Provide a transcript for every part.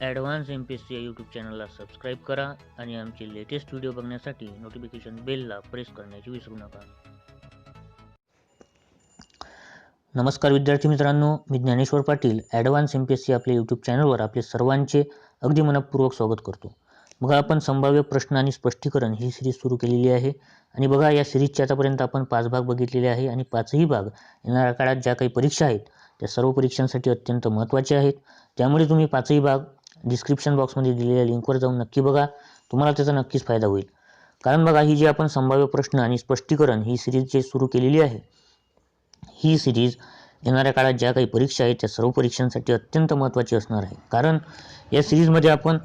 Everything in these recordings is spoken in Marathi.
ॲडव्हान्स एम-पी-एस-सी या यूट्यूब चॅनलला सबस्क्राईब करा आणि आमचे लेटेस्ट व्हिडिओ बघण्यासाठी नोटिफिकेशन बेलला प्रेस करण्याची विसरू नका. नमस्कार विद्यार्थी मित्रांनो, मी ज्ञानेश्वर पाटील ॲडव्हान्स एम-पी-एस-सी आपल्या यूट्यूब चॅनलवर आपले सर्वांचे अगदी मनपूर्वक स्वागत करतो. बघा, आपण संभाव्य प्रश्न आणि स्पष्टीकरण ही सिरीज सुरू केलेली आहे आणि बघा, या सिरीजचे आतापर्यंत आपण 5 भाग बघितलेले आहे आणि 5ही भाग येणाऱ्या काळात ज्या काही परीक्षा आहेत त्या सर्व परीक्षांसाठी अत्यंत महत्त्वाचे आहेत. त्यामुळे तुम्ही 5ही भाग डिस्क्रिप्शन बॉक्समध्ये दिलेल्या लिंकवर जाऊन नक्की बघा, तुम्हाला त्याचा नक्कीच फायदा होईल. कारण बघा, ही जी आपण संभाव्य प्रश्न आणि स्पष्टीकरण ही सिरीज जे सुरू केलेली आहे, ही सिरीज येणाऱ्या काळात ज्या काही परीक्षा आहेत त्या सर्व परीक्षांसाठी अत्यंत महत्त्वाची असणार आहे. कारण या सिरीजमध्ये आपण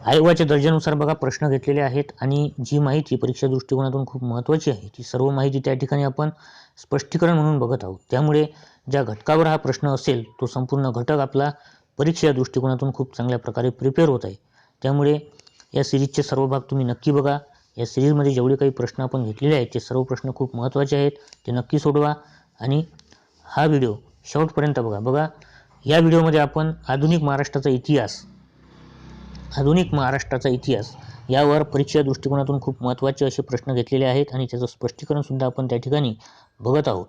आयोगाच्या दर्जानुसार बघा प्रश्न घेतलेले आहेत आणि जी माहिती परीक्षा दृष्टिकोनातून खूप महत्त्वाची आहे ती सर्व माहिती त्या ठिकाणी आपण स्पष्टीकरण म्हणून बघत आहोत. त्यामुळे ज्या घटकावर हा प्रश्न असेल तो संपूर्ण घटक आपला परीक्षा दृष्टिकोनातून खूप चांगल्या प्रकारे प्रिपेअर होत आहे. त्यामुळे या सिरीजचे सर्व भाग तुम्ही नक्की बघा. या सिरीजमध्ये जेवढे काही प्रश्न आपण घेतलेले आहेत ते सर्व प्रश्न खूप महत्त्वाचे आहेत, ते नक्की सोडवा आणि हा व्हिडिओ शेवटपर्यंत बघा. बघा, या व्हिडिओमध्ये आपण आधुनिक महाराष्ट्राचा इतिहास यावर परीक्षा दृष्टिकोनातून खूप महत्त्वाचे असे प्रश्न घेतलेले आहेत आणि त्याचं स्पष्टीकरणसुद्धा आपण त्या ठिकाणी बघत आहोत.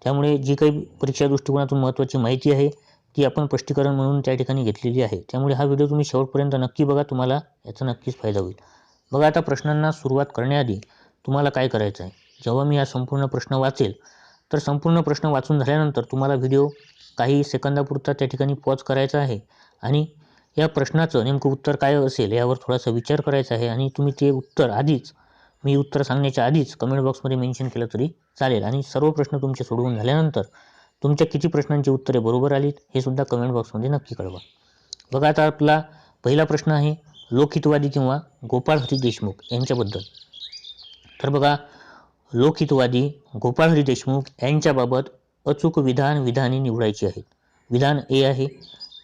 त्यामुळे जी काही परीक्षा दृष्टिकोनातून महत्त्वाची माहिती आहे ती आपण स्पष्टीकरण म्हणून त्या ठिकाणी घेतलेली आहे. त्यामुळे हा व्हिडिओ तुम्ही शेवटपर्यंत नक्की बघा, तुम्हाला याचा नक्कीच फायदा होईल. बघा, आता प्रश्नांना सुरुवात करण्याआधी तुम्हाला काय करायचं आहे, जेव्हा मी हा संपूर्ण प्रश्न वाचेल तर संपूर्ण प्रश्न वाचून झाल्यानंतर तुम्हाला व्हिडिओ काही सेकंदापुरता त्या ठिकाणी पॉज करायचा आहे आणि या प्रश्नाचं नेमकं उत्तर काय असेल यावर थोडासा विचार करायचा आहे आणि तुम्ही ते उत्तर मी उत्तर सांगण्याच्या आधीच कमेंट बॉक्समध्ये मेन्शन केलं तरी चालेल. आणि सर्व प्रश्न तुमचे सोडवून झाल्यानंतर तुमच्या किती प्रश्नांची उत्तरे बरोबर आलीत हे सुद्धा कमेंट बॉक्समध्ये नक्की कळवा. बघा, आता आपला पहिला प्रश्न आहे लोकहितवादी किंवा गोपाळ हरी देशमुख यांच्याबद्दल. तर बघा, लोकहितवादी गोपाळ हरी देशमुख यांच्याबाबत अचूक विधाने निवडायची आहेत. विधान ए आहे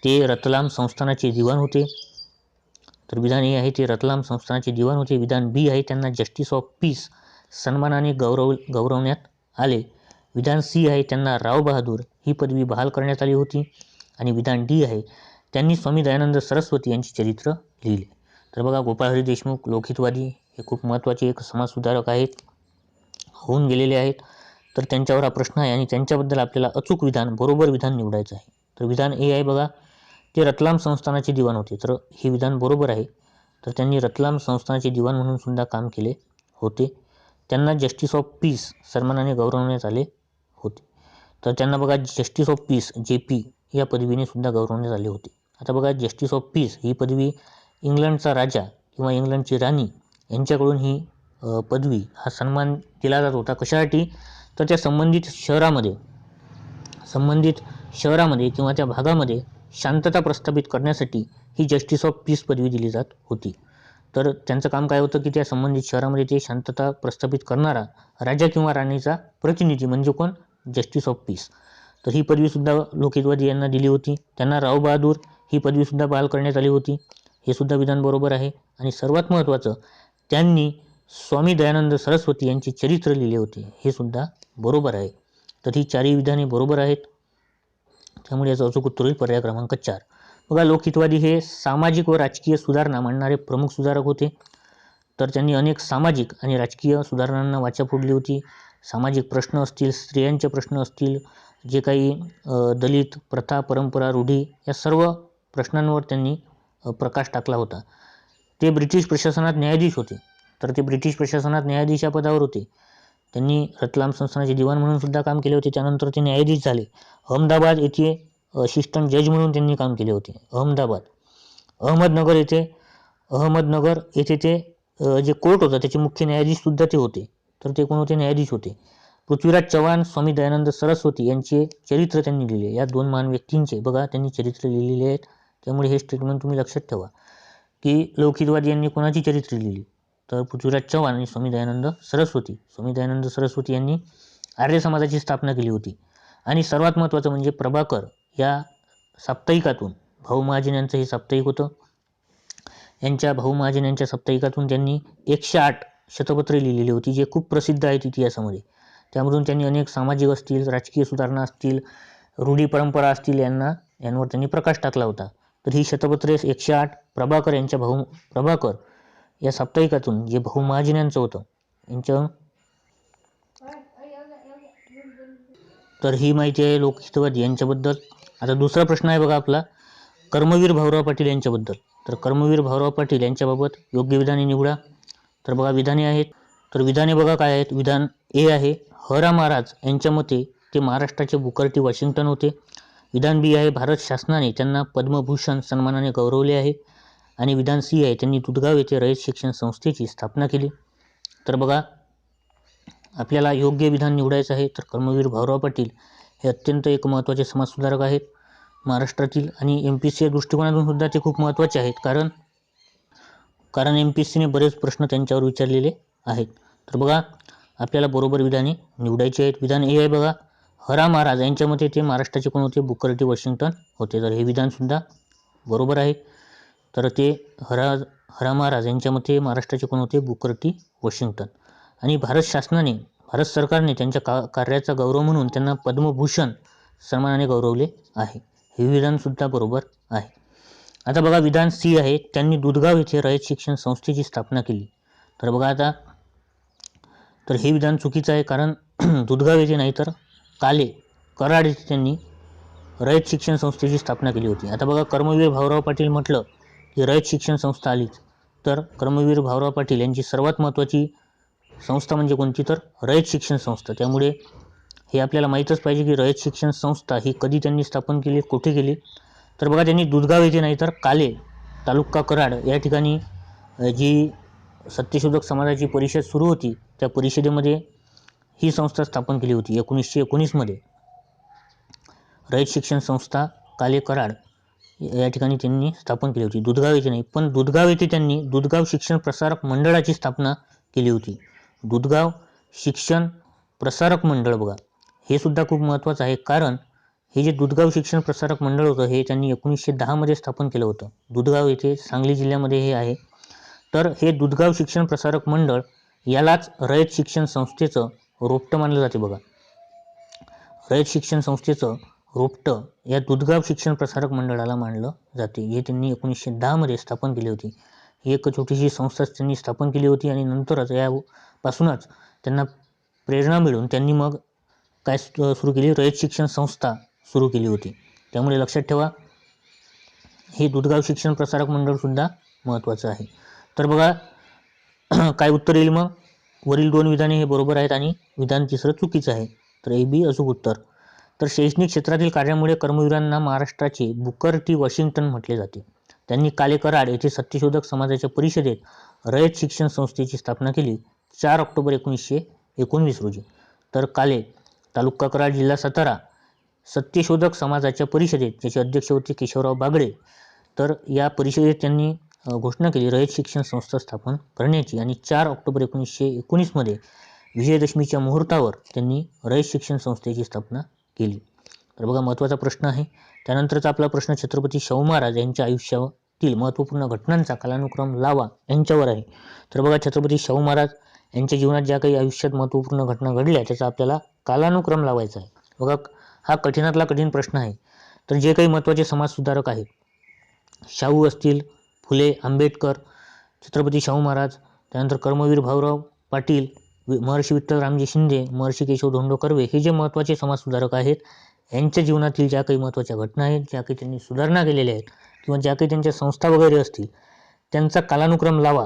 ते रतलाम संस्थानाचे दिवाण होते. तर विधान ए आहे ते रतलाम संस्थानाचे दिवाण होते. विधान बी आहे त्यांना जस्टिस ऑफ पीस सन्मानाने गौरवण्यात आले. विधान सी आहे त्यांना राव बहादूर ही पदवी बहाल करण्यात आली होती. आणि विधान डी आहे त्यांनी स्वामी दयानंद सरस्वती यांचे चरित्र लिहिले. तर बघा, गोपाळ हरी देशमुख लोकहितवादी हे खूप महत्त्वाचे एक समाजसुधारक आहेत, होऊन गेलेले आहेत. तर त्यांच्यावर हा प्रश्न आहे आणि त्यांच्याबद्दल आपल्याला अचूक बरोबर विधान निवडायचं आहे. तर विधान ए आहे बघा, ते रतलाम संस्थानाचे दिवाण होते. तर हे विधान बरोबर आहे. तर त्यांनी रतलाम संस्थानाचे दिवाण म्हणून सुद्धा काम केले होते. त्यांना जस्टिस ऑफ पीस सन्मानाने गौरवण्यात आले होते. तर त्यांना बघा जस्टिस ऑफ पीस JP या पदवीने सुद्धा गौरवण्यात आले होते. आता बघा, जस्टिस ऑफ पीस ही पदवी इंग्लंडचा राजा किंवा इंग्लंडची राणी यांच्याकडून ही पदवी हा सन्मान दिला जात होता. कशासाठी? तर त्या संबंधित शहरामध्ये किंवा त्या भागामध्ये शांतता प्रस्थापित करण्यासाठी ही जस्टिस ऑफ पीस पदवी दिली जात होती. तर त्यांचं काम काय होतं की त्या संबंधित शहरामध्ये ते शांतता प्रस्थापित करणारा राजा किंवा राणीचा प्रतिनिधी म्हणजे कोण? Justice of peace. तर ही पदवीसुद्धा लोकहितवादी यांना दिली होती. त्यांना राव बहादूर ही पदवीसुद्धा बहाल करण्यात आली होती. हे सुद्धा विधान बरोबर आहे. आणि सर्वात महत्त्वाचं, त्यांनी स्वामी दयानंद सरस्वती यांचे चरित्र लिहिले होते. हे सुद्धा बरोबर आहे. तर ही चारही विधाने बरोबर आहेत. त्यामुळे याचं अचूक उत्तर होईल पर्याय क्रमांक 4. बघा, लोकहितवादी हे सामाजिक व राजकीय सुधारणा मांडणारे प्रमुख सुधारक होते. तर त्यांनी अनेक सामाजिक आणि राजकीय सुधारणांना वाचा फोडली होती. सामाजिक प्रश्न असतील, स्त्रियांचे प्रश्न असतील, जे काही दलित प्रथा, परंपरा, रूढी या सर्व प्रश्नांवर त्यांनी प्रकाश टाकला होता. ते ब्रिटिश प्रशासनात न्यायाधीश होते. तर ते ब्रिटिश प्रशासनात न्यायाधीश या पदावर होते. त्यांनी रतलाम संस्थानाचे दिवाण म्हणून सुद्धा काम केले होते. त्यानंतर ते न्यायाधीश झाले. अहमदाबाद येथे असिस्टंट जज म्हणून त्यांनी काम केले होते. अहमदनगर येथे ते जे कोर्ट होतं त्याचे मुख्य न्यायाधीश सुद्धा ते होते. तर ते कोण होते? न्यायाधीश होते. पृथ्वीराज चव्हाण, स्वामी दयानंद सरस्वती यांचे चरित्र त्यांनी लिहिले. या दोन महान व्यक्तींचे बघा त्यांनी चरित्र लिहिलेले आहेत. त्यामुळे हे स्टेटमेंट तुम्ही लक्षात ठेवा की लोकहितवादी यांनी कोणाची चरित्र लिहिली? तर पृथ्वीराज चव्हाण आणि स्वामी दयानंद सरस्वती यांनी आर्य समाजाची स्थापना केली होती. आणि सर्वात महत्त्वाचं म्हणजे प्रभाकर या साप्ताहिकातून, भाऊ महाजन यांचं हे साप्ताहिक होतं, यांच्या भाऊ महाजन यांच्या साप्ताहिकातून त्यांनी 108 शतपत्रे लिहिलेली होती, जे खूप प्रसिद्ध आहेत इतिहासामध्ये. त्यामधून त्यांनी अनेक सामाजिक असतील, राजकीय सुधारणा असतील, रूढी परंपरा असतील यांवर त्यांनी प्रकाश टाकला होता. तर ही शतपत्रे 108 प्रभाकर यांच्या भाऊ प्रभाकर या साप्ताहिकातून जे भाऊ महाजन यांचं होतं यांच्या, तर ही माहिती आहे लोकहितवादी यांच्याबद्दल. आता दुसरा प्रश्न आहे बघा आपला, कर्मवीर भाऊराव पाटील यांच्याबद्दल. तर कर्मवीर भाऊराव पाटील यांच्याबाबत योग्य विधाने निवडा. तर बघा विधाने आहेत, तर विधाने बघा काय आहेत. विधान ए आहे, ह.रा. महाराज यांच्या मते ते महाराष्ट्राचे बुकर टी वॉशिंग्टन होते. विधान बी आहे, भारत शासनाने त्यांना पद्मभूषण सन्मानाने गौरवले आहे. आणि विधान सी आहे, त्यांनी दुधगाव येथे रयत शिक्षण संस्थेची स्थापना केली. तर बघा आपल्याला योग्य विधान निवडायचं आहे. तर कर्मवीर भाऊराव पाटील हे अत्यंत एक महत्त्वाचे समाजसुधारक आहेत महाराष्ट्रातील, आणि MPSC या दृष्टिकोनातून सुद्धा ते खूप महत्त्वाचे आहेत, कारण MPSCने बरेच प्रश्न त्यांच्यावर विचारलेले आहेत. तर बघा आपल्याला बरोबर विधाने निवडायची आहेत. विधान ए आहे बघा, ह.रा. महाराज यांच्या मते ते महाराष्ट्राचे कोण होते, बुकर टी वॉशिंग्टन होते. तर हे विधानसुद्धा बरोबर आहे. तर ते ह.रा. महाराज यांच्या मते महाराष्ट्राचे कोण होते, बुकर टी वॉशिंग्टन. आणि भारत सरकारने त्यांच्या कार्याचा गौरव म्हणून त्यांना पद्मभूषण सन्मानाने गौरवले आहे. हे विधानसुद्धा बरोबर आहे. आता बघा विधान सी आहे, त्यांनी दुधगाव येथे रयत शिक्षण संस्थेची स्थापना केली. तर बघा आता, तर हे विधान चुकीचं आहे, कारण दुधगाव येथे नाही तर कराड येथे त्यांनी रयत शिक्षण संस्थेची स्थापना केली होती. आता बघा कर्मवीर भाऊराव पाटील म्हटलं की रयत शिक्षण संस्था आलीच. तर कर्मवीर भाऊराव पाटील यांची सर्वात महत्त्वाची संस्था म्हणजे कोणती, तर रयत शिक्षण संस्था. त्यामुळे हे आपल्याला माहीतच पाहिजे की रयत शिक्षण संस्था ही कधी त्यांनी स्थापन केली, कुठे केली. तर बघा त्यांनी दुधगाव येथे नाही तर तालुका कराड या ठिकाणी जी सत्यशोधक समाजाची परिषद सुरू होती, त्या परिषदेमध्ये ही संस्था स्थापन केली होती. 1919 मध्ये रयत शिक्षण संस्था कराड या ठिकाणी त्यांनी स्थापन केली होती. दुधगाव येथे नाही, पण दुधगाव येथे त्यांनी दुधगाव शिक्षण प्रसारक मंडळाची स्थापना केली होती. दुधगाव शिक्षण प्रसारक मंडळ बघा हे सुद्धा खूप महत्त्वाचं आहे, कारण हे जे दुधगाव शिक्षण प्रसारक मंडळ होतं हे त्यांनी 1910 मध्ये स्थापन केलं होतं. दुधगाव येथे सांगली जिल्ह्यामध्ये हे आहे. तर हे दुधगाव शिक्षण प्रसारक मंडळ यालाच रयत शिक्षण संस्थेचं रोपटं मानलं जाते. बघा रयत शिक्षण संस्थेचं रोपटं या दुधगाव शिक्षण प्रसारक मंडळाला मानलं जाते. हे त्यांनी 1910 मध्ये स्थापन केली होती. ही एक छोटीशी संस्था त्यांनी स्थापन केली होती, आणि नंतरच यापासूनच त्यांना प्रेरणा मिळून त्यांनी मग काय सुरू केली, रयत शिक्षण संस्था सुरू केली होती. त्यामुळे लक्षात ठेवा, हे दुधगाव शिक्षण प्रसारक मंडळ सुद्धा महत्त्वाचं आहे. तर बघा काय उत्तर येईल मग, वरील दोन विधाने हे बरोबर आहेत आणि विधान तिसरं चुकीचं आहे. तर AB अचूक उत्तर. तर शैक्षणिक क्षेत्रातील कार्यामुळे कर्मवीरांना महाराष्ट्राचे बुकर टी वॉशिंग्टन म्हटले जाते. त्यांनी कराड येथे सत्यशोधक समाजाच्या परिषदेत रयत शिक्षण संस्थेची स्थापना केली 4 ऑक्टोबर 1919 रोजी. तर तालुका कराड, जिल्हा सातारा सत्यशोधक समाजाच्या परिषदेत ज्याचे अध्यक्ष होते केशवराव बागडे, तर या परिषदेत त्यांनी घोषणा केली रयत शिक्षण संस्था स्थापन करण्याची, आणि 4 ऑक्टोबर 1919 मध्ये विजयदशमीच्या मुहूर्तावर त्यांनी रयत शिक्षण संस्थेची स्थापना केली. तर बघा महत्त्वाचा प्रश्न आहे. त्यानंतरचा आपला प्रश्न छत्रपती शाहू महाराज यांच्या आयुष्यातील महत्त्वपूर्ण घटनांचा कालानुक्रम लावा यांच्यावर आहे. तर बघा छत्रपती शाहू महाराज यांच्या जीवनात ज्या काही आयुष्यात महत्त्वपूर्ण घटना घडल्या त्याचा आपल्याला कालानुक्रम लावायचा आहे. बघा हा कठीणातला कठीण प्रश्न आहे. तर जे काही महत्त्वाचे समाजसुधारक आहेत, शाहू असतील, फुले, आंबेडकर, छत्रपती शाहू महाराज, त्यानंतर कर्मवीर भाऊराव पाटील, महर्षी विठ्ठल रामजी शिंदे, महर्षी केशव धोंडो कर्वे, हे जे महत्त्वाचे समाजसुधारक आहेत यांच्या जीवनातील ज्या काही महत्त्वाच्या घटना आहेत, ज्या काही त्यांनी सुधारणा केलेल्या आहेत किंवा ज्या काही त्यांच्या संस्था वगैरे असतील त्यांचा कालानुक्रम लावा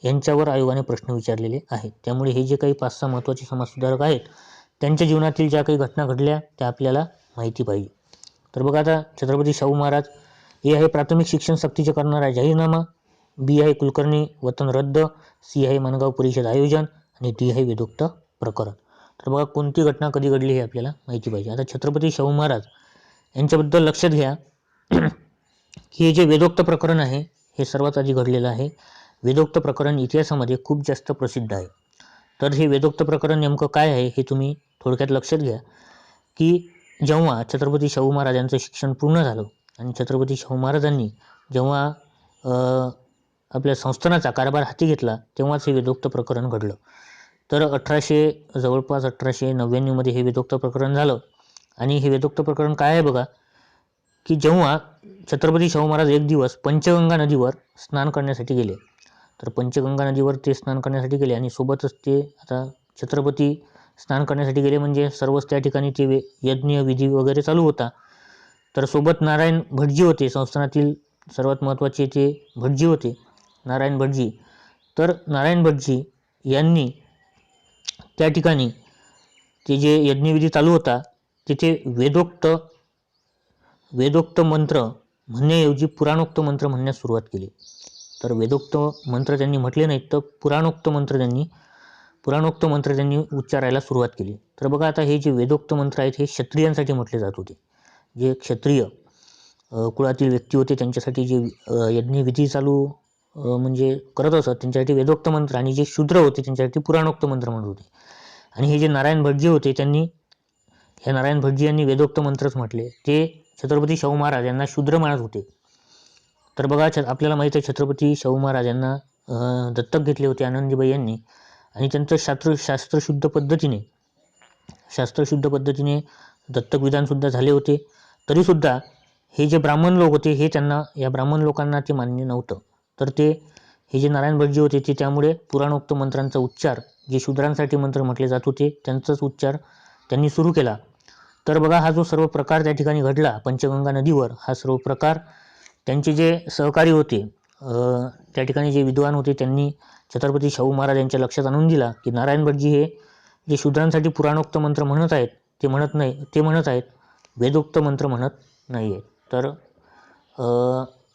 यांच्यावर आयोगाने प्रश्न विचारलेले आहेत. त्यामुळे हे जे काही 5-6 महत्त्वाचे समाजसुधारक आहेत त्यांच्या जीवनातील ज्या काही घटना घडल्या त्या आपल्याला माहिती पाहिजे. तर बघा आता छत्रपती शाहू महाराज, ए आहे प्राथमिक शिक्षण सक्तीचे करणारा जाहीरनामा, बी आहे कुलकर्णी वतन रद्द, सी आहे माणगाव परिषद आयोजन, आणि डी आहे वेदोक्त प्रकरण. तर बघा कोणती घटना कधी घडली हे आपल्याला माहिती पाहिजे. आता छत्रपती शाहू महाराज यांच्याबद्दल लक्षात घ्या की हे जे वेदोक्त प्रकरण आहे हे सर्वात आधी घडलेलं आहे. वेदोक्त प्रकरण इतिहासामध्ये खूप जास्त प्रसिद्ध आहे. तर हे वेदोक्त प्रकरण नेमकं काय आहे हे तुम्ही थोडक्यात लक्षात घ्या की जेव्हा छत्रपती शाहू महाराज यांचं शिक्षण पूर्ण झालं आणि छत्रपती शाहू महाराजांनी जेव्हा आपल्या संस्थानाचा कारभार हाती घेतला तेव्हाच हे वेदोक्त प्रकरण घडलं. तर जवळपास 1899 मध्ये हे वेदोक्त प्रकरण झालं. आणि हे वेदोक्त प्रकरण काय आहे बघा, की जेव्हा छत्रपती शाहू महाराज एक दिवस पंचगंगा नदीवर स्नान करण्यासाठी गेले, तर पंचगंगा नदीवर ते स्नान करण्यासाठी गेले आणि सोबतच ते आता छत्रपती स्नान करण्यासाठी गेले म्हणजे सर्वच त्या ठिकाणी ते यज्ञ विधी वगैरे चालू होता. तर सोबत नारायण भटजी होते, संस्थानातील सर्वात महत्त्वाचे ते भटजी होते, नारायण भटजी. तर नारायण भटजी यांनी त्या ठिकाणी ते जे यज्ञविधी चालू होता तिथे वेदोक्त मंत्र म्हणण्याऐवजी पुराणोक्त मंत्र म्हणण्यास सुरुवात केली. तर वेदोक्त मंत्र त्यांनी म्हटले नाहीत, तर पुराणोक्त मंत्र त्यांनी उच्चारायला सुरुवात केली. तर बघा आता हे जे वेदोक्त मंत्र आहेत हे क्षत्रियांसाठी म्हटले जात होते. जे क्षत्रिय कुळातील व्यक्ती होते त्यांच्यासाठी जे यज्ञविधी चालू म्हणजे करत असत त्यांच्यासाठी वेदोक्त मंत्र, आणि जे शूद्र होते त्यांच्यासाठी पुराणोक्त मंत्र म्हणत होते. आणि हे जे नारायण भटजी होते नारायण भटजी यांनी वेदोक्त मंत्रच म्हटले. ते छत्रपती शाहू महाराज यांना शूद्र मानत होते. तर बघा आपल्याला माहिती आहे छत्रपती शाहू महाराज यांना दत्तक घेतले होते आनंदीबाई यांनी, आणि त्यांचं शास्त्रशुद्ध पद्धतीने दत्तक विधानसुद्धा झाले होते. तरीसुद्धा हे जे ब्राह्मण लोक होते या ब्राह्मण लोकांना ते मान्य नव्हतं. तर हे जे नारायण भटजी होते ते त्यामुळे पुराणोक्त मंत्रांचा उच्चार, जे शूद्रांसाठी मंत्र म्हटले जात होते त्यांचाच उच्चार त्यांनी सुरू केला. तर बघा हा जो सर्व प्रकार त्या ठिकाणी घडला पंचगंगा नदीवर, हा सर्व प्रकार त्यांचे जे सहकारी होते त्या ठिकाणी जे विद्वान होते त्यांनी छत्रपती शाहू महाराज यांच्या लक्षात आणून दिला की नारायण भटजी हे जे शूद्रांसाठी पुराणोक्त मंत्र म्हणत आहेत ते म्हणत आहेत वेदोक्त मंत्र म्हणत नाही आहेत. तर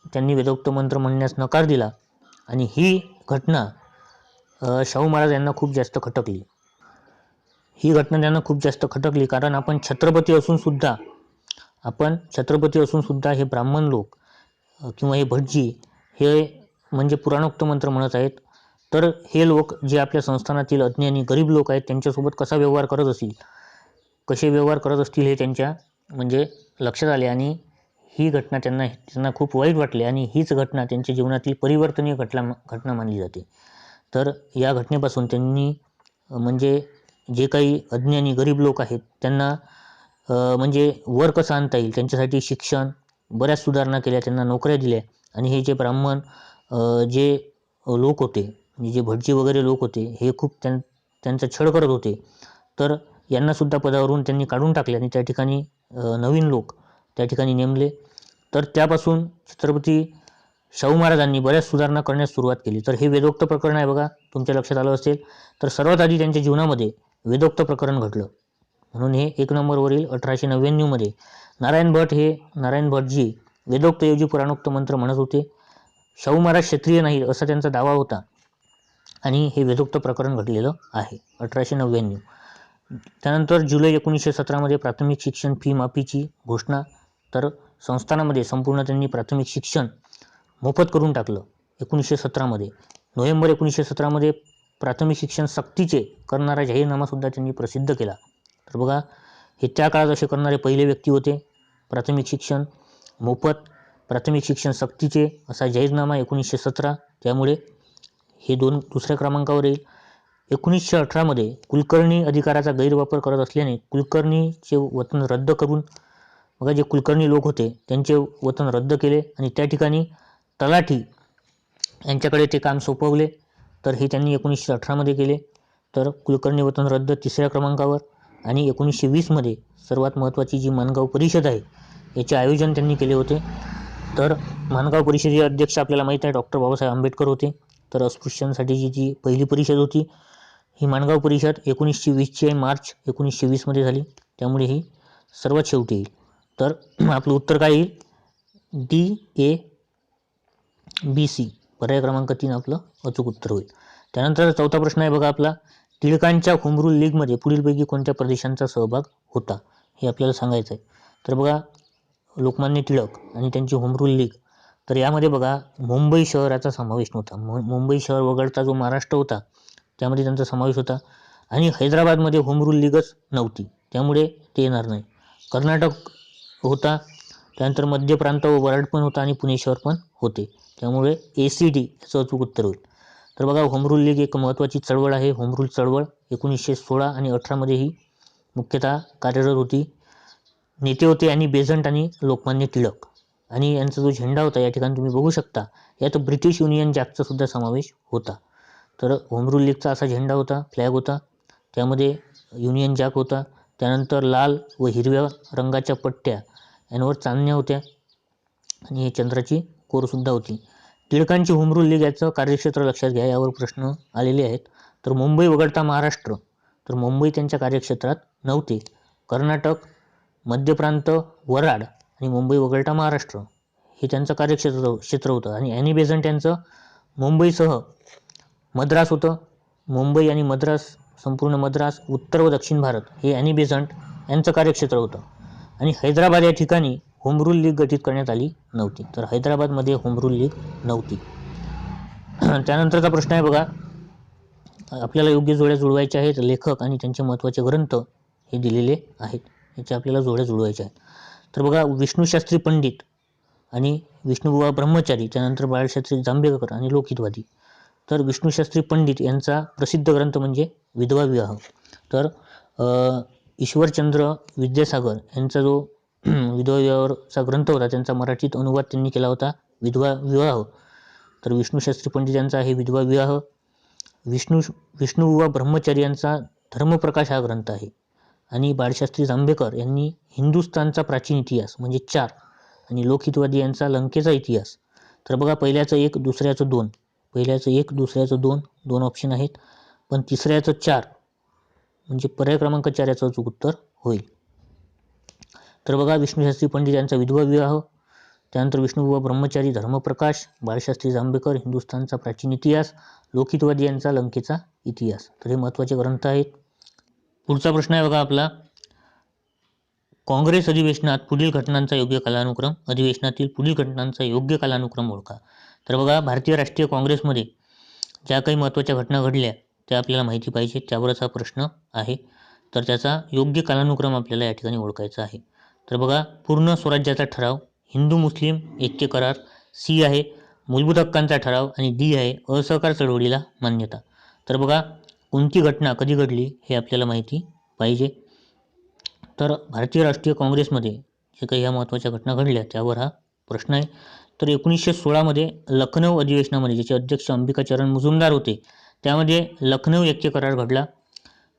त्यांनी वेदोक्त मंत्र म्हणण्यास नकार दिला, आणि ही घटना शाहू महाराज यांना खूप जास्त खटकली. कारण आपण छत्रपती असून सुद्धा हे ब्राह्मण लोक किंवा हे भटजी हे म्हणजे पुराणोक्त मंत्र म्हणत आहेत. तर हे लोक जे आपल्या संस्थानातील अज्ञानी गरीब लोक आहेत त्यांच्यासोबत कसे व्यवहार करत असतील हे त्यांच्या म्हणजे लक्षात आले, आणि ही घटना त्यांना खूप वाईट वाटली, आणि हीच घटना त्यांच्या जीवनातील परिवर्तनीय घटना मानली जाते. तर या घटनेपासून त्यांनी म्हणजे जे काही अज्ञानी गरीब लोक आहेत त्यांना म्हणजे वर कसं आणता येईल त्यांच्यासाठी शिक्षण, बऱ्याच सुधारणा केल्या, त्यांना नोकऱ्या दिल्या. आणि हे जे ब्राह्मण जे लोक होते म्हणजे जे भटजी वगैरे लोक होते हे खूप त्यांचा छळ करत होते. तर यांनासुद्धा पदावरून त्यांनी काढून टाकले आणि त्या ठिकाणी नवीन लोक त्या ठिकाणी नेमले. तर त्यापासून छत्रपती शाहू महाराजांनी बऱ्याच सुधारणा करण्यास सुरुवात केली. तर हे वेदोक्त प्रकरण आहे बघा, तुमच्या लक्षात आलं असेल. तर सर्वात आधी त्यांच्या जीवनामध्ये वेदोक्त प्रकरण घडलं, म्हणून हे 1 नंबरवरील 1899 मध्ये नारायण भटजी वेदोक्तऐवजी पुराणोक्त मंत्र म्हणत होते. शाहू महाराज क्षत्रिय नाहीत असा त्यांचा दावा होता, आणि हे वेदोक्त प्रकरण घडलेलं आहे 1899. त्यानंतर जुलै 1917 मध्ये प्राथमिक शिक्षण फी माफीची घोषणा. तर संस्थानामध्ये संपूर्ण त्यांनी प्राथमिक शिक्षण मोफत करून टाकलं 1917 मध्ये. नोव्हेंबर 1917 मध्ये प्राथमिक शिक्षण सक्तीचे करणारा जाहीरनामासुद्धा त्यांनी प्रसिद्ध केला. तर बघा हे त्या काळात असे करणारे पहिले व्यक्ती होते. प्राथमिक शिक्षण मोफत, प्राथमिक शिक्षण सक्तीचे असा जाहीरनामा 1917, त्यामुळे हे दुसऱ्या क्रमांकावर येईल. 1918 मध्ये कुलकर्णी अधिकाराचा गैरवापर करत असल्याने कुलकर्णीचे वतन रद्द करून, बघा जे कुलकर्णी लोक होते त्यांचे वतन रद्द केले आणि त्या ठिकाणी तलाठी यांच्याकडे ते काम सोपवले. तर हे त्यांनी 1918 मध्ये केले. तर कुलकर्णी वतन रद्द तिसऱ्या क्रमांकावर. आणि 1920 मध्ये सर्वात महत्त्वाची जी माणगाव परिषद आहे याचे आयोजन त्यांनी केले होते. तर माणगाव परिषदेचे अध्यक्ष आपल्याला माहीत आहे डॉक्टर बाबासाहेब आंबेडकर होते. तर अस्पृश्यांसाठीची जी पहिली परिषद होती ही माणगाव परिषद 1920 मार्च 1920 मध्ये झाली, त्यामुळे ही सर्वात शेवटी येईल. तर आपलं उत्तर काय येईल? DABC पर्याय क्रमांक 3 आपलं अचूक उत्तर होईल. त्यानंतर चौथा प्रश्न आहे बघा आपला, टिळकांच्या होम रूल लीगमध्ये पुढीलपैकी कोणत्या प्रदेशांचा सहभाग होता हे आपल्याला सांगायचं आहे. तर बघा लोकमान्य टिळक आणि त्यांची होम रूल लीग, तर यामध्ये बघा मुंबई शहराचा समावेश नव्हता. मुंबई शहर वगळता जो महाराष्ट्र होता त्यामध्ये त्यांचा समावेश होता. आणि हैदराबादमध्ये होम रूल लीगच नव्हती, त्यामुळे ते येणार नाही. कर्नाटक होता, त्यानंतर मध्य प्रांत व वराड पण होता, आणि पुणे शहर पण होते, त्यामुळे ACD याचं अचूक उत्तर होईल. तर बघा होम रूल लीग एक महत्त्वाची चळवळ आहे. होम रूल चळवळ 1916 आणि 18 मध्ये ही मुख्यतः कार्यरत होती. नेते होते ॲनी बेझंट आणि लोकमान्य टिळक. आणि यांचा जो झेंडा होता या ठिकाणी तुम्ही बघू शकता, यात ब्रिटिश युनियन जॅकचा सुद्धा समावेश होता. तर होम रूल लीगचा असा झेंडा होता, फ्लॅग होता, त्यामध्ये युनियन जॅक होता. त्यानंतर लाल व हिरव्या रंगाच्या पट्ट्या यांवर चांदण्या होत्या आणि हे चंद्राची कोरसुद्धा होती. टिळकांची होम रूल लीग याचं कार्यक्षेत्र लक्षात घ्या, यावर प्रश्न आलेले आहेत. तर मुंबई वगळता महाराष्ट्र, तर मुंबई त्यांच्या कार्यक्षेत्रात नव्हते. कर्नाटक, मध्य प्रांत, वराड आणि मुंबई वगळता महाराष्ट्र हे त्यांचं कार्यक्षेत्र होतं. आणि ॲनी बेझंट यांचं मुंबईसह मद्रास होतं. मुंबई आणि मद्रास, संपूर्ण मद्रास, उत्तर व दक्षिण भारत हे ॲनी बेझंट यांचं कार्यक्षेत्र होतं. आणि हैदराबाद या ठिकाणी होम रूल लीग गठीत करण्यात आली नव्हती. तर हैदराबादमध्ये होम रूल लीग नव्हती. त्यानंतरचा प्रश्न आहे बघा, आपल्याला योग्य जोड्या जुळवायच्या आहेत. लेखक आणि त्यांचे महत्त्वाचे ग्रंथ हे दिलेले आहेत, याच्या आपल्याला जोड्या जुळवायच्या आहेत. तर बघा, विष्णूशास्त्री पंडित आणि विष्णुबुवा ब्रह्मचारी, त्यानंतर बाळशास्त्री जांभेकर आणि लोकहितवादी. तर विष्णूशास्त्री पंडित यांचा प्रसिद्ध ग्रंथ म्हणजे विधवा विवाह. तर ईश्वरचंद्र विद्यासागर यांचा जो विधवा विवाहावरचा ग्रंथ होता, त्यांचा मराठीत अनुवाद त्यांनी केला होता, विधवा विवाह. तर विष्णूशास्त्री पंडित यांचा आहे विधवा विवाह. विष्णुबुवा ब्रह्मचारी यांचा धर्मप्रकाश हा ग्रंथ आहे. आणि बाळशास्त्री जांभेकर यांनी हिंदुस्थानचा प्राचीन इतिहास म्हणजे 4 आणि लोकहितवादी यांचा लंकेचा इतिहास. तर बघा, पहिल्याचं 1, दुसऱ्याचं 2, पहिल्याचं 1, दुसऱ्याचं 2, 2 ऑप्शन आहेत. पण तिसऱ्याचं 4 म्हणजे पर्याय क्रमांक 4 याचं अचूक उत्तर होईल. तर बघा, विष्णूशास्त्री पंडित यांचा विधवा विवाह, त्यानंतर विष्णुबुवा ब्रह्मचारी धर्मप्रकाश, बाळशास्त्री जांभेकर हिंदुस्थानचा प्राचीन इतिहास, लोकहितवादी यांचा लंकेचा इतिहास. तर हे महत्त्वाचे ग्रंथ आहेत. पुढचा प्रश्न आहे बघा आपला, काँग्रेस अधिवेशनात पुढील घटनांचा योग्य कालानुक्रम, अधिवेशनातील पुढील घटनांचा योग्य कालानुक्रम ओळखा. तर बघा, भारतीय राष्ट्रीय काँग्रेसमध्ये ज्या काही महत्त्वाच्या घटना घडल्या त्या आपल्याला माहिती पाहिजे, त्यावरच हा प्रश्न आहे. तर त्याचा योग्य कालानुक्रम आपल्याला या ठिकाणी ओळखायचा आहे. तर बघा, पूर्ण स्वराज्याचा ठराव, हिंदू मुस्लिम ऐक्य करार, सी आहे मूलभूत हक्कांचा ठराव आणि डी आहे असहकार चळवळीला मान्यता. तर बघा, कोणती घटना कधी घडली हे आपल्याला माहिती पाहिजे. तर भारतीय राष्ट्रीय काँग्रेसमध्ये जे काही ह्या महत्त्वाच्या घटना घडल्या त्यावर हा प्रश्न आहे. तर 1916मध्ये लखनौ अधिवेशनामध्ये ज्याचे अध्यक्ष अंबिकाचरण मुजुमदार होते, त्यामध्ये लखनौ ऐक्य करार घडला.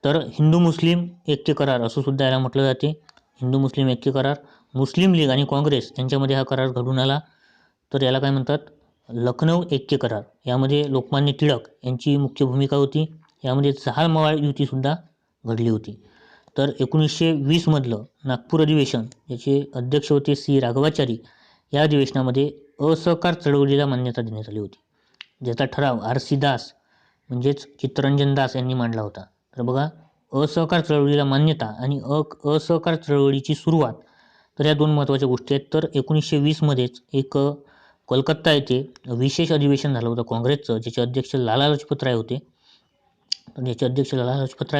तर हिंदू मुस्लिम ऐक्य करार असं सुद्धा याला म्हटलं जाते, हिंदू मुस्लिम ऐक्य करार. मुस्लिम लीग आणि काँग्रेस यांच्यामध्ये हा करार घडून आला. तर याला काय म्हणतात, लखनौ ऐक्य करार. यामध्ये लोकमान्य टिळक यांची मुख्य भूमिका होती. यामध्ये जहाल मवाळ युतीसुद्धा घडली होती. तर 1920मधलं नागपूर अधिवेशन, याचे अध्यक्ष होते सी राघवाचारी, या अधिवेशनामध्ये असहकार चळवळीला मान्यता देण्यात आली होती, ज्याचा ठराव R.C. दास म्हणजेच चित्तरंजन दास यांनी मांडला होता. तर बघा, असहकार चळवळीला मान्यता आणि असहकार चळवळीची सुरुवात, तर या 2 महत्त्वाच्या गोष्टी आहेत. तर 1920मध्येच एक कोलकाता येथे विशेष अधिवेशन झालं होतं काँग्रेसचं, ज्याचे अध्यक्ष लाला लजपत राय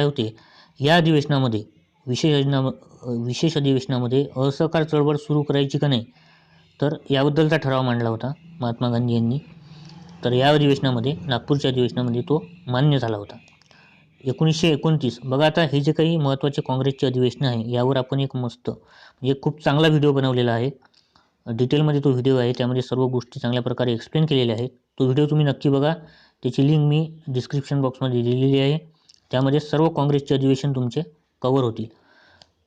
होते. या अधिवेशनामध्ये विशेष अधिवेशनामध्ये असहकार चळवळ सुरू करायची का नाही, तर याबद्दलचा ठराव मांडला होता महात्मा गांधी यांनी. तर या अधिवेशनामध्ये, नागपूरच्या अधिवेशनामध्ये तो मान्य झाला होता. 1929, बघा आता हे जे काही महत्त्वाचे काँग्रेसचे अधिवेशन आहे, यावर आपण एक मस्त म्हणजे खूप चांगला व्हिडिओ बनवलेला आहे. डिटेलमध्ये तो व्हिडिओ आहे, त्यामध्ये सर्व गोष्टी चांगल्या प्रकारे एक्सप्लेन केलेल्या आहेत. तो व्हिडिओ तुम्ही नक्की बघा, त्याची लिंक मी डिस्क्रिप्शन बॉक्समध्ये दिलेली आहे. त्यामध्ये सर्व काँग्रेसचे अधिवेशन तुमचे कव्हर होतील.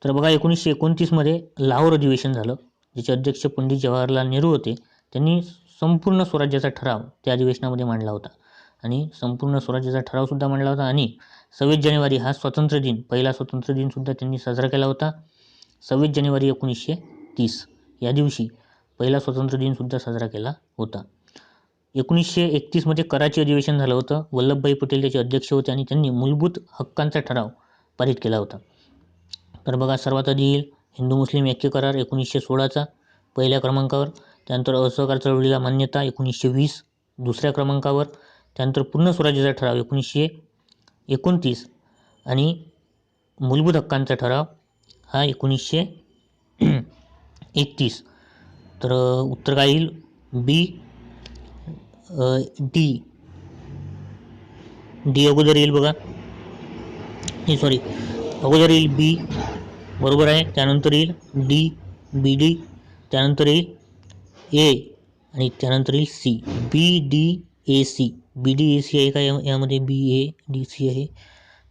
तर बघा, 1929मध्ये लाहोर अधिवेशन झालं, ज्याचे अध्यक्ष पंडित जवाहरलाल नेहरू होते. त्यांनी संपूर्ण स्वराज्याचा ठराव त्या अधिवेशनामध्ये मांडला होता आणि संपूर्ण स्वराज्याचा ठरावसुद्धा मांडला होता. आणि 26 जानेवारी हा स्वातंत्र्य दिन, पहिला स्वातंत्र्य दिनसुद्धा त्यांनी साजरा केला होता. 26 जानेवारी 1930 या दिवशी पहिला स्वातंत्र्य दिनसुद्धा साजरा केला होता. 1931मध्ये कराची अधिवेशन झालं होतं. वल्लभभाई पटेल त्याचे अध्यक्ष होते आणि त्यांनी मूलभूत हक्कांचा ठराव पारित केला होता. तर बघा, सर्वात आधी येईल हिंदू मुस्लिम ऐक्य करार 1916चा पहिल्या क्रमांकावर, त्यानंतर असहकार चळवळीला मान्यता 1920 दुसऱ्या क्रमांकावर, त्यानंतर पूर्ण स्वराज्याचा ठराव 1929 आणि मूलभूत हक्कांचा ठराव हा 1931. तर उत्तर काय येईल, बी, डी अगोदर येईल बघा, अगोदर येईल बी बरोबर आहे. त्यानंतर येईल डी, बी डी, त्यानंतर येईल ए आणि त्यानंतर येईल C. B D A C. B D A C आहे का यामध्ये? बी ए डी सी आहे.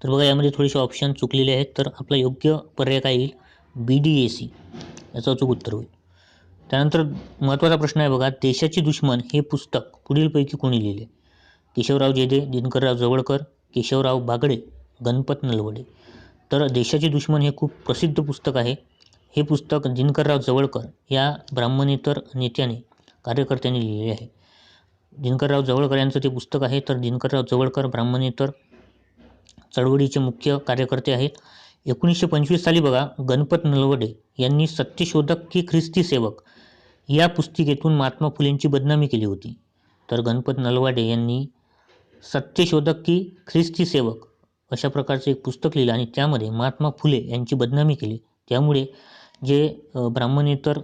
तर बघा यामध्ये थोडेसे ऑप्शन चुकलेले आहेत. तर आपला योग्य पर्याय काय येईल? बी डी ए सी याचं अचूक उत्तर होईल. त्यानंतर महत्त्वाचा प्रश्न आहे बघा, देशाची दुश्मन हे पुस्तक पुढीलपैकी कोणी लिहिले? केशवराव जेधे, दिनकरराव जवळकर, केशवराव बागडे, गणपत नलवडे. तर देशाची दुश्मन हे खूप प्रसिद्ध पुस्तक आहे. हे पुस्तक दिनकरराव जवळकर या ब्राह्मणेतर नेत्याने, कार्यकर्त्यांनी लिहिलेले आहे. दिनकरराव जवळकर यांचं ते पुस्तक आहे. तर दिनकरराव जवळकर ब्राह्मणेतर चळवळीचे मुख्य कार्यकर्ते आहेत. 1925 साली बघा, गणपत नलवडे यांनी सत्यशोधक की ख्रिस्ती सेवक या पुस्तिकेतून महात्मा फुलेंची बदनामी केली होती. तर गणपत नलवडे यांनी सत्यशोधक की ख्रिस्ती सेवक अशा प्रकारचे एक पुस्तक लिहिलं आणि त्यामध्ये महात्मा फुले यांची बदनामी केली. त्यामुळे जे ब्राह्मणेतर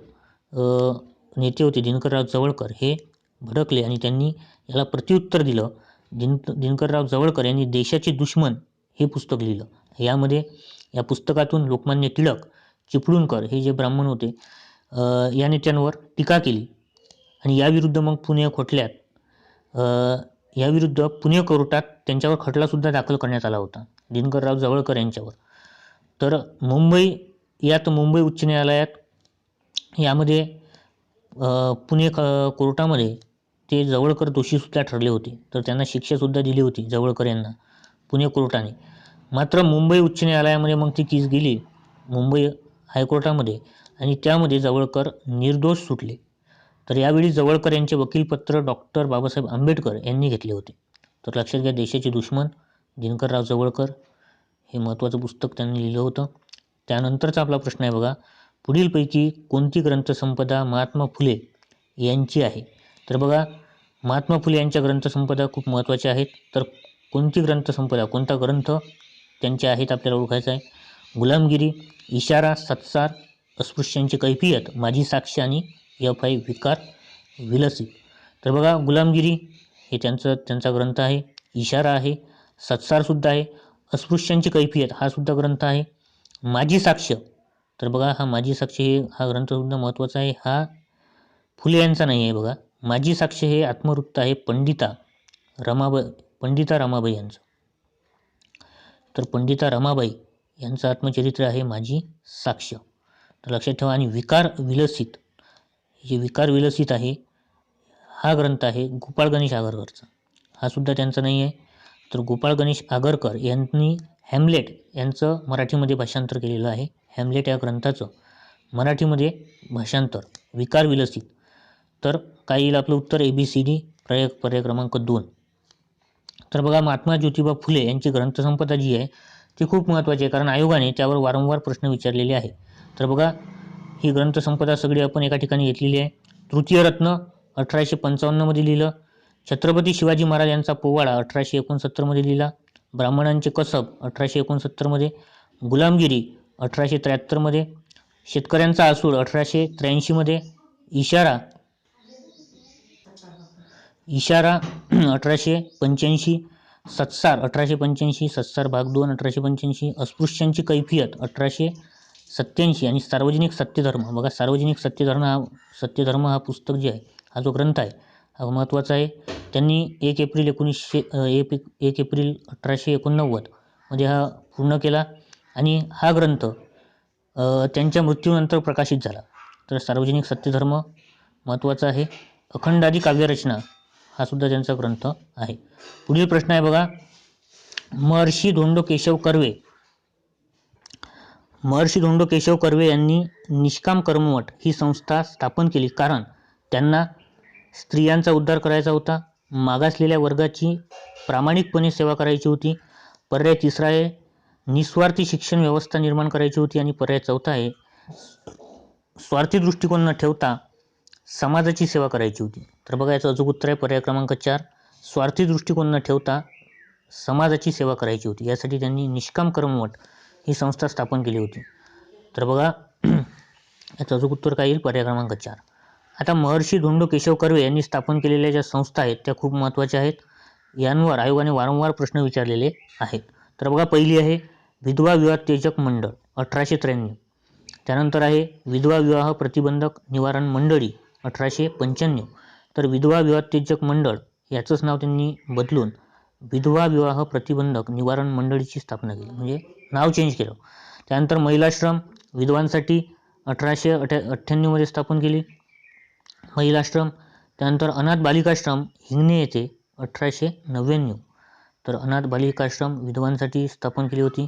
नेते होते दिनकरराव जवळकर हे भडकले आणि त्यांनी याला प्रत्युत्तर दिलं. दिनकरराव जवळकर यांनी देशाची दुश्मन हे पुस्तक लिहिलं. यामध्ये या पुस्तकातून लोकमान्य टिळक, चिपळूणकर हे जे ब्राह्मण होते या नेत्यांवर टीका केली आणि याविरुद्ध मग पुणे खटल्यात याविरुद्ध पुणे कोर्टात त्यांच्यावर खटलासुद्धा दाखल करण्यात आला होता दिनकरराव जवळकर यांच्यावर. तर मुंबई उच्च न्यायालयात यामध्ये पुणे कोर्टामध्ये ते जवळकर दोषीसुद्धा ठरले होते. तर त्यांना शिक्षासुद्धा दिली होती जवळकर यांना पुणे कोर्टाने. मात्र मुंबई उच्च न्यायालयामध्ये मग ती केस गेली मुंबई हायकोर्टामध्ये आणि त्यामध्ये जवळकर निर्दोष सुटले. तर यावेळी जवळकर यांचे वकीलपत्र डॉक्टर बाबासाहेब आंबेडकर यांनी घेतले होते. तर लक्षात घ्या, देशाची दुश्मन दिनकरराव जवळकर हे महत्त्वाचं पुस्तक त्यांनी लिहिलं होतं. त्यानंतरचा आपला प्रश्न आहे बघा, पुढीलपैकी कोणती ग्रंथसंपदा महात्मा फुले यांची आहे? तर बघा, महात्मा फुले यांच्या ग्रंथसंपदा खूप महत्त्वाच्या आहेत. तर कोणती ग्रंथसंपदा, कोणता ग्रंथ त्यांचे आहेत आपल्याला ओळखायचं आहे. गुलामगिरी, इशारा, सत्सार, अस्पृश्यांची कैफियत, माझी साक्ष आणि FI विकार विलसित. तर बघा, गुलामगिरी हे त्यांचा ग्रंथ आहे. इशारा आहे, सत्सारसुद्धा आहे, अस्पृश्यांची कैफियत हा सुद्धा ग्रंथ आहे. माझी साक्ष, तर बघा हा माझी साक्ष हा ग्रंथसुद्धा महत्त्वाचा आहे. हा फुले यांचा नाही आहे बघा. माझी साक्ष हे आत्मवृत्त आहे पंडिता रमाबाई यांचं. तर पंडिता रमाबाई यांचं आत्मचरित्र आहे माझी साक्ष. तर लक्षात ठेवा. आणि विकार विलसित, जे विकार विलसित आहे हा ग्रंथ आहे गोपाळ गणेश आगरकरचा. हा सुद्धा त्यांचा नाही आहे. तर गोपाळ गणेश आगरकर यांनी हॅम्लेट यांचं मराठीमध्ये भाषांतर केलेलं आहे. हॅम्लेट या ग्रंथाचं मराठीमध्ये भाषांतर विकार विलसित. तर काय येईल आपलं उत्तर? ABCD पर्याय क्रमांक 2. तर बघा, महात्मा ज्योतिबा फुले यांची ग्रंथसंपदा जी आहे ती खूप महत्त्वाची आहे, कारण आयोगाने त्यावर वारंवार प्रश्न विचारलेले आहे. तर बघा, ही ग्रंथसंपदा सगळी आपण एका ठिकाणी घेतलेली आहे. तृतीयरत्न 1855 मध्ये लिहिलं. छत्रपती शिवाजी महाराज यांचा पोवाडा 1869 मध्ये लिहिला. ब्राह्मणांचे कसब 1869 मध्ये. गुलामगिरी 1873 मध्ये. शेतकऱ्यांचा आसूड 1883 मध्ये. इशारा 1885. सत्सार 1885, सत्सार भाग 2 1885. अस्पृश्यांची कैफियत 1887. आणि सार्वजनिक सत्यधर्म, बघा सार्वजनिक सत्यधर्म हा पुस्तक जे आहे, हा जो ग्रंथ आहे हा महत्त्वाचा आहे. त्यांनी 1 एप्रिल 1889 मध्ये हा पूर्ण केला आणि हा ग्रंथ त्यांच्या मृत्यूनंतर प्रकाशित झाला. तर सार्वजनिक सत्यधर्म महत्त्वाचा आहे. अखंडादी काव्यरचना हा सुद्धा त्यांचा ग्रंथ आहे. पुढील प्रश्न आहे बघा, महर्षी धोंडो केशव कर्वे यांनी निष्काम कर्ममठ ही संस्था स्थापन केली कारण त्यांना स्त्रियांचा उद्धार करायचा होता, मागासलेल्या वर्गाची प्रामाणिकपणे सेवा करायची होती. पर्याय 3 आहे निस्वार्थी शिक्षण व्यवस्था निर्माण करायची होती. आणि पर्याय 4 आहे स्वार्थी दृष्टिकोन न ठेवता समाजाची सेवा करायची होती. तर बघा, याचं अचूक उत्तर आहे पर्याय क्रमांक 4, स्वार्थी दृष्टिकोन न ठेवता समाजाची सेवा करायची होती. यासाठी त्यांनी निष्काम कर्ममठ ही संस्था स्थापन केली होती. तर बघा, याचं अचूक उत्तर काय येईल? पर्याय क्रमांक 4. आता महर्षी धोंडो केशव कर्वे यांनी स्थापन केलेल्या ज्या संस्था आहेत त्या खूप महत्त्वाच्या आहेत. यांवर आयोगाने वारंवार प्रश्न विचारलेले आहेत. तर बघा, पहिली आहे विधवा विवाह तेजक मंडळ 1893. त्यानंतर आहे विधवा विवाह प्रतिबंधक निवारण मंडळी 1895. तर विधवा विवाहोत्तेजक मंडळ याचंच नाव त्यांनी बदलून विधवा विवाह प्रतिबंधक निवारण मंडळीची स्थापना केली, म्हणजे नाव चेंज केलं. त्यानंतर महिलाश्रम विधवांसाठी 1898 स्थापन केली महिलाश्रम. त्यानंतर अनाथ बालिकाश्रम हिंगणे येथे 1899. तर अनाथ बालिकाश्रम विधवांसाठी स्थापन केली होती.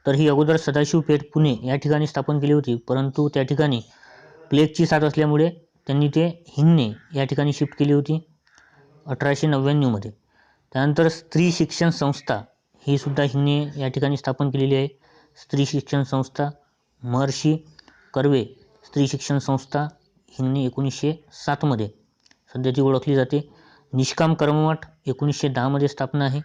तर ही अगोदर सदाशिव पेठ पुणे या ठिकाणी स्थापन केली होती, परंतु त्या ठिकाणी प्लेगची साथ असल्यामुळे त्यांनी ते हिंगणे या ठिकाणी शिफ्ट केली होती 1899 त्यानंतर स्त्री शिक्षण संस्था ही सुद्धा हिंगणे या ठिकाणी स्थापन केलेली आहे. स्त्री शिक्षण संस्था महर्षी कर्वे स्त्री शिक्षण संस्था हिंगणे 1907 सध्या ती ओळखली जाते. निष्काम कर्ममठ 1910 स्थापना आहे.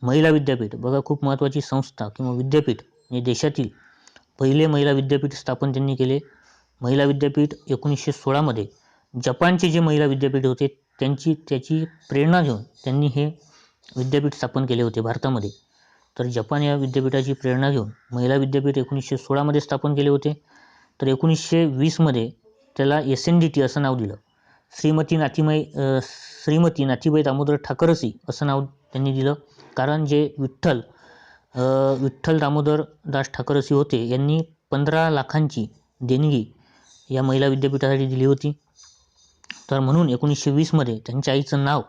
महिला विद्यापीठ बघा, खूप महत्त्वाची संस्था किंवा विद्यापीठ, म्हणजे देशातील पहिले महिला विद्यापीठ स्थापन त्यांनी केले. महिला विद्यापीठ 1916 जपानचे जे महिला विद्यापीठ होते त्याची प्रेरणा घेऊन त्यांनी हे विद्यापीठ स्थापन केले होते भारतामध्ये. तर जपान या विद्यापीठाची प्रेरणा घेऊन महिला विद्यापीठ 1916 स्थापन केले होते. तर 1920 त्याला SNDT असं नाव दिलं. श्रीमती नाथीबाई दामोदर ठाकरसी असं नाव त्यांनी दिलं, कारण जे विठ्ठल दामोदर दास ठाकरसी होते यांनी 15 लाखांची देणगी या महिला विद्यापीठासाठी दिली होती. तर म्हणून 1920 त्यांच्या आईचं नाव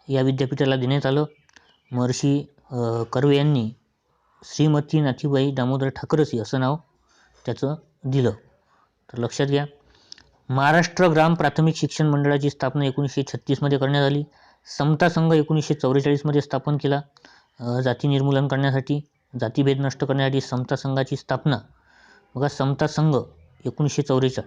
या विद्यापीठाला देण्यात आलं. महर्षी कर्वे यांनी श्रीमती नाथीबाई दामोदर ठाकरसी असं नाव त्याचं दिलं. तर लक्षात घ्या. महाराष्ट्र ग्राम प्राथमिक शिक्षण मंडळाची स्थापना 1936 करण्यात आली. समता संघ 1944 स्थापन केला. जाती निर्मूलन करण्यासाठी, जातीभेद नष्ट करण्यासाठी समता संघाची स्थापना. बघा, समता संघ 1944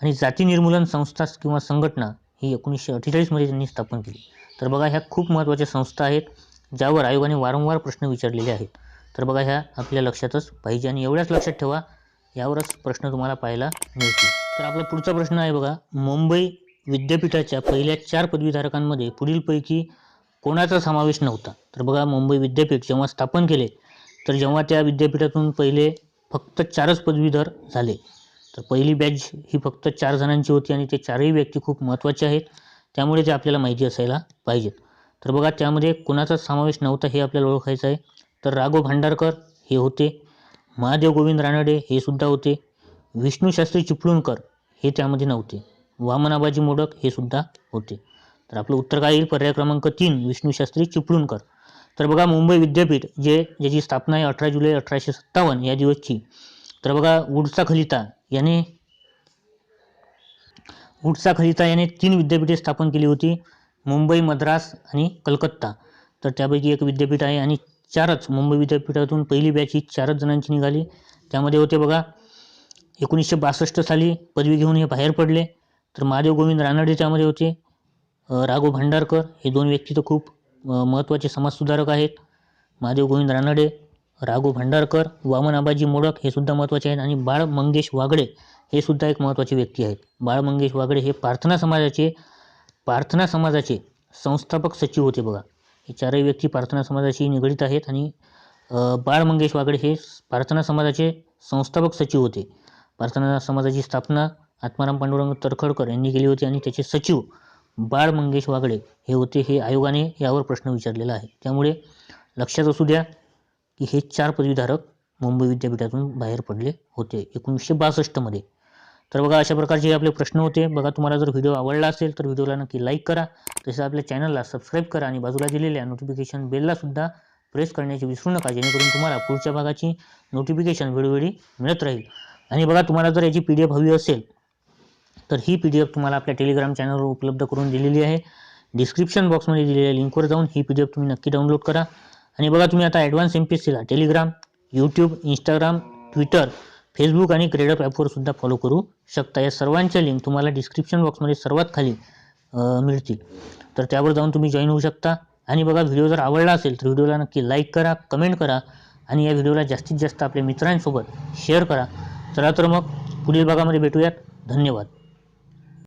आणि जाती निर्मूलन संस्था किंवा संघटना ही 1948 त्यांनी स्थापन केली. तर बघा, ह्या खूप महत्त्वाच्या संस्था आहेत ज्यावर आयोगाने वारंवार प्रश्न विचारलेले आहेत. तर बघा, ह्या आपल्या लक्षातच पाहिजे आणि एवढ्याच लक्षात ठेवा, यावरच प्रश्न तुम्हाला पाहायला मिळतील. तर आपला पुढचा प्रश्न आहे बघा, मुंबई विद्यापीठाच्या पहिल्या 4 पदवीधारकांमध्ये पुढीलपैकी कोणाचा समावेश नव्हता. तर बघा, मुंबई विद्यापीठ जेव्हा स्थापन केले तर जेव्हा त्या विद्यापीठातून पहिले फक्त 4च पदवीधर झाले. तर पहिली बॅच ही फक्त 4 जणांची होती आणि ते 4ही व्यक्ती खूप महत्त्वाचे आहेत, त्यामुळे ते आपल्याला माहिती असायला पाहिजेत. तर बघा, त्यामध्ये कोणाचा समावेश नव्हता हे आपल्याला ओळखायचं आहे. तर राघव भांडारकर हे होते, महादेव गोविंद रानडे हे सुद्धा होते, विष्णूशास्त्री चिपळूणकर हे त्यामध्ये नव्हते, वामन आबाजी मोडक हे सुद्धा होते. तर आपलं उत्तर काय येईल? पर्याय क्रमांक 3 विष्णूशास्त्री चिपळूणकर. तर बघा, मुंबई विद्यापीठ ज्याची स्थापना आहे 18 जुलै 1857 या दिवसची. तर बघा, वुड्सचा खलिता याने 3 विद्यापीठे स्थापन केली होती, मुंबई, मद्रास आणि कलकत्ता. तर त्यापैकी एक विद्यापीठ आहे आणि 4च मुंबई विद्यापीठातून पहिली बॅच ही 4च जणांची निघाली. त्यामध्ये होते बघा, 1962 साली पदवी घेऊन हे बाहेर पडले. तर महादेव गोविंद रानडे त्यामध्ये होते, राघव भांडारकर हे 2 व्यक्ती तर खूप महत्त्वाचे समाजसुधारक आहेत. महादेव गोविंद रानडे, राघव भांडारकर, वामन आबाजी मोडक हे सुद्धा महत्त्वाचे आहेत आणि बाळ मंगेश वागडे हे सुद्धा एक महत्त्वाचे व्यक्ती आहेत. बाळ मंगेश वागडे हे प्रार्थना समाजाचे संस्थापक सचिव होते. बघा, हे 4ही व्यक्ती प्रार्थना समाजाशी निगडीत आहेत आणि बाळ मंगेश वागडे हे प्रार्थना समाजाचे संस्थापक सचिव होते. प्रार्थना समाजाची स्थापना आत्माराम पांडुरंग तरखडकर यांनी केली होती आणि त्याचे सचिव बाळ मंगेश वागडे हे होते. हे आयोगाने यावर प्रश्न विचारलेला आहे, त्यामुळे लक्षात असू द्या की हे 4 पदवीधारक मुंबई विद्यापीठातून बाहेर पडले होते 1962 तर बघा, अशा प्रकारचे आपले प्रश्न होते. बघा, तुम्हाला जर व्हिडिओ आवडला असेल तर व्हिडिओला नक्की लाईक करा, तसेच आपल्या चॅनलला सबस्क्राईब करा आणि बाजूला दिलेल्या नोटिफिकेशन बेलला सुद्धा प्रेस करण्याची विसरू नका, जेणेकरून तुम्हाला पुढच्या भागाची नोटिफिकेशन वेळोवेळी मिळत राहील. आणि बघा, तुम्हाला जर याची PDF हवी असेल तर ही PDF तुम्हाला आपल्या टेलिग्राम चॅनलवर उपलब्ध करून दिलेली आहे. डिस्क्रिप्शन बॉक्समध्ये दिलेल्या लिंकवर जाऊन ही PDF तुम्ही नक्की डाउनलोड करा. आणि बघा, तुम्ही आता ॲडव्हान्स MPSCला Telegram, YouTube, Instagram, Twitter, Facebook आणि क्रेडप ॲपवर सुद्धा फॉलो करू शकता. या सर्वांच्या लिंक तुम्हाला डिस्क्रिप्शन बॉक्समध्ये सर्वात खाली मिळतील. तर त्यावर जाऊन तुम्ही जॉईन होऊ शकता. आणि बघा, व्हिडिओ जर आवडला असेल तर व्हिडिओला नक्की लाईक करा, कमेंट करा आणि या व्हिडिओला जास्तीत जास्त आपल्या मित्रांसोबत शेअर करा. चला तर मग पुढील भागामध्ये भेटूयात. धन्यवाद.